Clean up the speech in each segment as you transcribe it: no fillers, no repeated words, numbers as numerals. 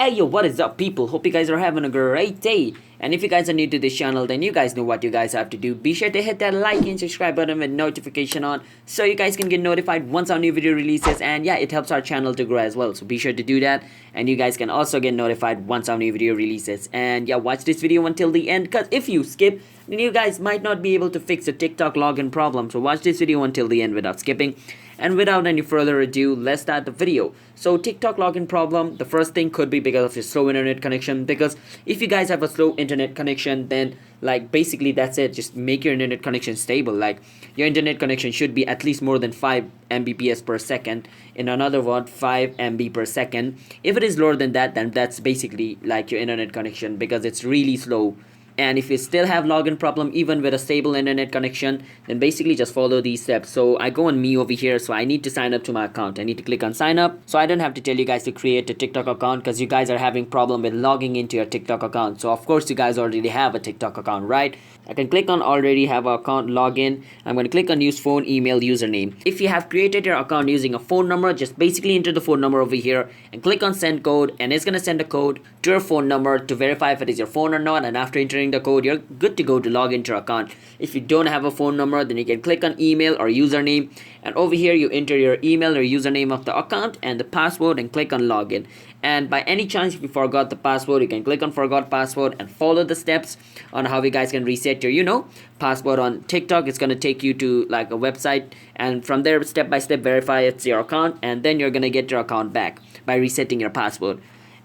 Hey yo, what is up people? Hope you guys are having a great day. And if you guys are new to this channel, then you guys know what you guys have to do. Be sure to hit that like and subscribe button with notification on so you guys can get notified once our new video releases. And yeah, it helps our channel to grow as well. So be sure to do that. And you guys can also get notified once our new video releases. And yeah, watch this video until the end, because if you skip, then you guys might not be able to fix the TikTok login problem. So watch this video until the end without skipping. And without any further ado, let's start the video. So TikTok login problem, the first thing could be because of your slow internet connection. Because if you guys have a slow internet connection, then like basically that's it. Just make your internet connection stable. Like your internet connection should be at least more than 5 Mbps per second. In another word, 5 MB per second. If it is lower than that, then that's basically like your internet connection, because it's really slow. And if you still have login problem even with a stable internet connection, then basically just follow these steps. So I go on me over here, so I need to sign up to my account. I need to click on sign up. So I don't have to tell you guys to create a TikTok account, because you guys are having problem with logging into your TikTok account. So of course you guys already have a TikTok account, right? I can click on already have an account login. I'm going to click on use phone, email, username. If you have created your account using a phone number, just basically enter the phone number over here and click on send code, and it's going to send a code to your phone number to verify if it is your phone or not. And after entering the code, you're good to go to log into your account. If you don't have a phone number, then you can click on email or username, and over here you enter your email or username of the account and the password and click on login. And by any chance if you forgot the password, you can click on forgot password and follow the steps on how you guys can reset your password on TikTok. It's going to take you to like a website, and from there step by step verify it's your account, and then you're going to get your account back by resetting your password.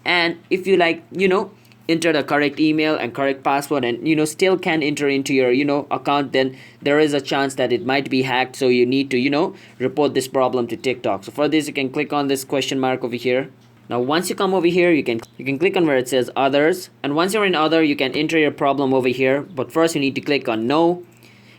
And if you enter the correct email and correct password and still can enter into your account, then there is a chance that it might be hacked. So you need to report this problem to TikTok. So for this you can click on this question mark over here. Now once you come over here, you can click on where it says others, and once you're in other, you can enter your problem over here. But first you need to click on no,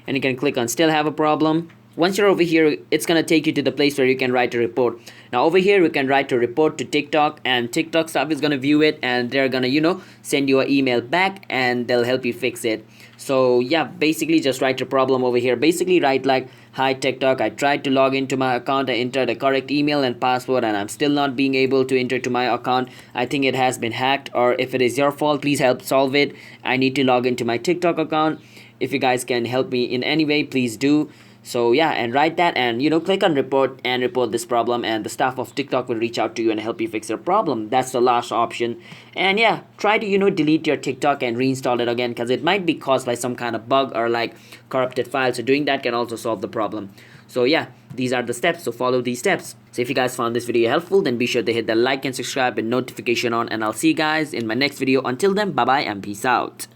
and you can click on still have a problem. Once you're over here, it's gonna take you to the place where you can write a report. Now over here we can write a report to TikTok, and TikTok staff is gonna view it, and they're gonna send you an email back, and they'll help you fix it. So yeah, basically just write a problem over here. Basically write like, hi TikTok, I tried to log into my account, I entered the correct email and password, and I'm still not being able to enter to my account. I think it has been hacked, or if it is your fault, please help solve it. I need to log into my TikTok account. If you guys can help me in any way, please do. So yeah, and write that, and click on report and report this problem, and the staff of TikTok will reach out to you and help you fix your problem. That's the last option. And yeah, try to delete your TikTok and reinstall it again, because it might be caused by some kind of bug or like corrupted file. So doing that can also solve the problem. So yeah, these are the steps, so follow these steps. So if you guys found this video helpful, then be sure to hit the like and subscribe and notification on, and I'll see you guys in my next video. Until then, bye bye and peace out.